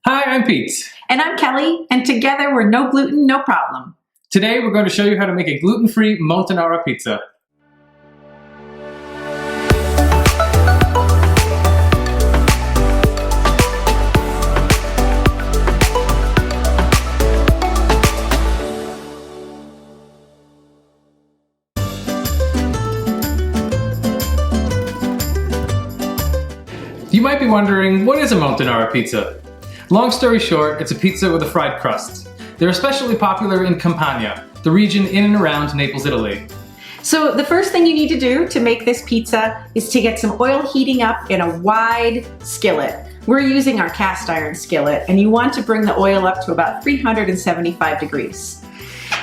Hi, I'm Pete. And I'm Kelly, and together we're No Gluten, No Problem. Today we're going to show you how to make a gluten-free montanara pizza. You might be wondering, what is a montanara pizza? Long story short, it's a pizza with a fried crust. They're especially popular in Campania, the region in and around Naples, Italy. So the first thing you need to do to make this pizza is to get some oil heating up in a wide skillet. We're using our cast iron skillet, and you want to bring the oil up to about 375 degrees.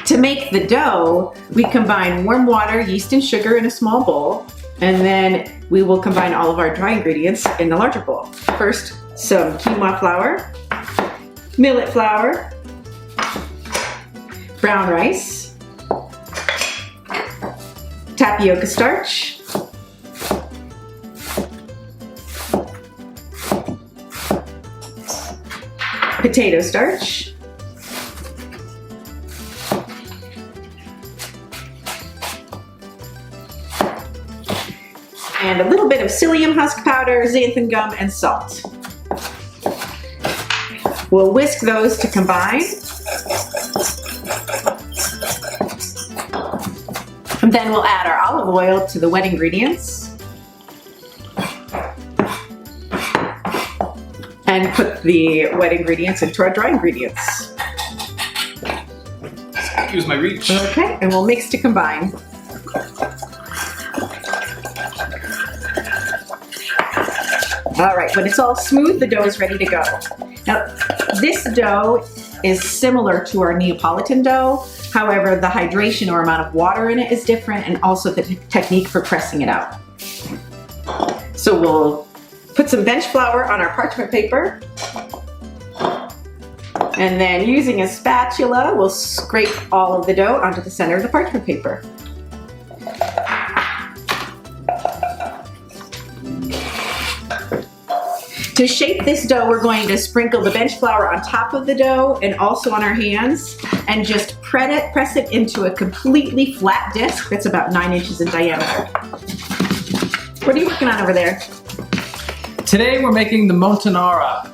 To make the dough, we combine warm water, yeast, and sugar in a small bowl, and then we will combine all of our dry ingredients in the larger bowl. First, some quinoa flour, millet flour, brown rice, tapioca starch, potato starch, and a little bit of psyllium husk powder, xanthan gum, and salt. We'll whisk those to combine. And then we'll add our olive oil to the wet ingredients. And put the wet ingredients into our dry ingredients. Use my reach. Okay, and we'll mix to combine. All right, when it's all smooth, the dough is ready to go. Now, this dough is similar to our Neapolitan dough. However, the hydration or amount of water in it is different, and also the technique for pressing it out. So we'll put some bench flour on our parchment paper. And then using a spatula, we'll scrape all of the dough onto the center of the parchment paper. To shape this dough, we're going to sprinkle the bench flour on top of the dough and also on our hands, and just press it into a completely flat disc that's about 9 inches in diameter. What are you working on over there? Today we're making the montanara.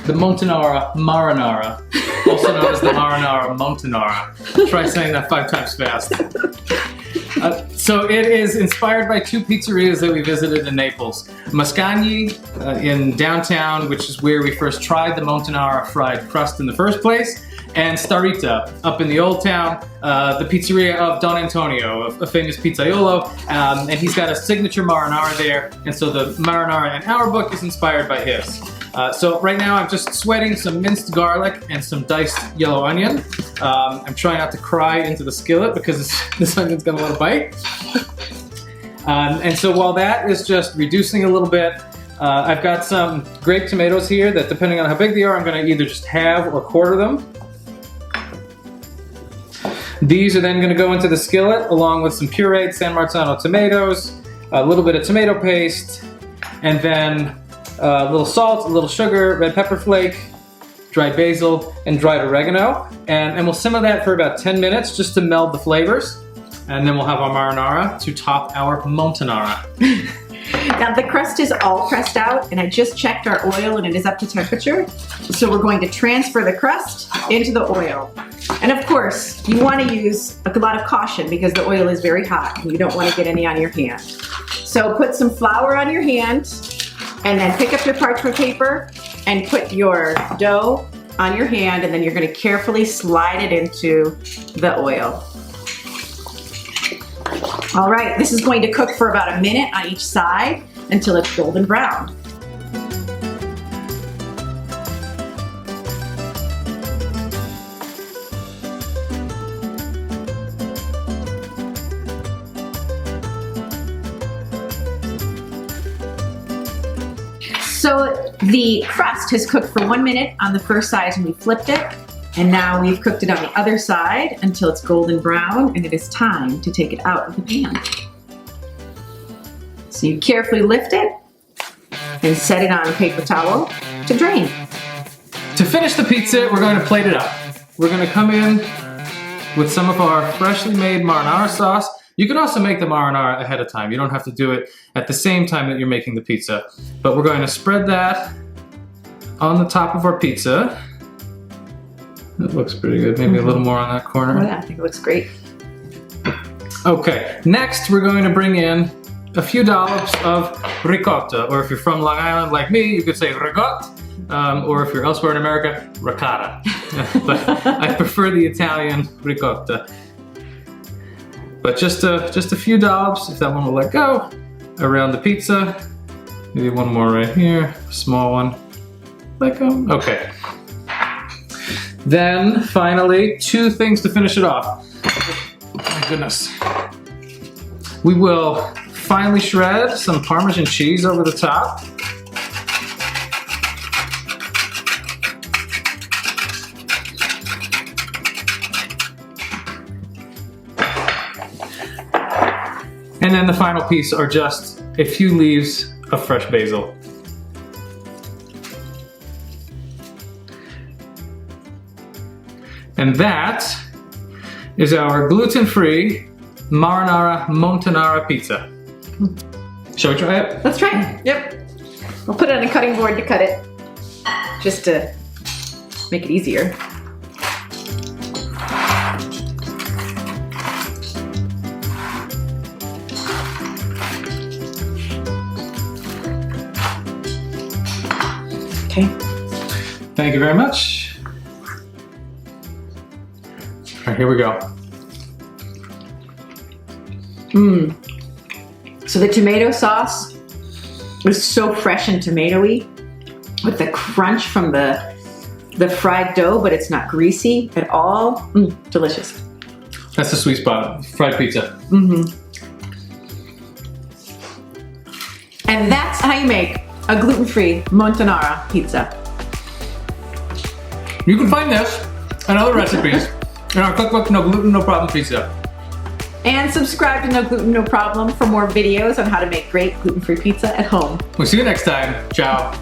The montanara marinara, also known as the marinara montanara. Try saying that 5 times fast. So it is inspired by 2 pizzerias that we visited in Naples. Mascagni in downtown, which is where we first tried the montanara fried crust in the first place, and Starita up in the old town, the pizzeria of Don Antonio, a famous pizzaiolo, and he's got a signature marinara there, and so the marinara in our book is inspired by his. So right now I'm just sweating some minced garlic and some diced yellow onion. I'm trying not to cry into the skillet because this onion's gonna want to bite. And so while that is just reducing a little bit, I've got some grape tomatoes here that, depending on how big they are, I'm gonna either just halve or quarter them. These are then gonna go into the skillet along with some pureed San Marzano tomatoes, a little bit of tomato paste, and then a little salt, a little sugar, red pepper flake, dried basil, and dried oregano. And we'll simmer that for about 10 minutes just to meld the flavors. And then we'll have our marinara to top our montanara. Now the crust is all pressed out, and I just checked our oil and it is up to temperature. So we're going to transfer the crust into the oil. And of course, you want to use a lot of caution because the oil is very hot and you don't want to get any on your hand. So put some flour on your hand, and then pick up your parchment paper and put your dough on your hand, and then you're going to carefully slide it into the oil. All right, this is going to cook for about a minute on each side until it's golden brown. So the crust has cooked for 1 minute on the first side and we flipped it. And now we've cooked it on the other side until it's golden brown, and it is time to take it out of the pan. So you carefully lift it and set it on a paper towel. to drain. To finish the pizza, we're going to plate it up. We're going to come in with some of our freshly made marinara sauce. You can also make the marinara ahead of time. You don't have to do it at the same time that you're making the pizza. But we're going to spread that on the top of our pizza. That looks pretty good. Maybe a little more on that corner. Oh, yeah, I think it looks great. Okay, next we're going to bring in a few dollops of ricotta, or if you're from Long Island like me, you could say ricotta, or if you're elsewhere in America, ricotta. But I prefer the Italian ricotta. But just a few dollops, if that one will let go, around the pizza. Maybe one more right here, small one. Let go. Okay. Then finally, two things to finish it off. Oh my goodness. We will finely shred some Parmesan cheese over the top. And then the final piece are just a few leaves of fresh basil. And that is our gluten-free marinara montanara pizza. Shall we try it? Let's try it. Yep. We'll put it on a cutting board to cut it, just to make it easier. Okay. Thank you very much. All right, here we go. So the tomato sauce is so fresh and tomatoey with the crunch from the fried dough, but it's not greasy at all. Delicious. That's the sweet spot, fried pizza. And that's how you make a gluten-free montanara pizza. You can find this and other recipes in our cookbook, No Gluten, No Problem Pizza. And subscribe to No Gluten, No Problem for more videos on how to make great gluten-free pizza at home. We'll see you next time. Ciao.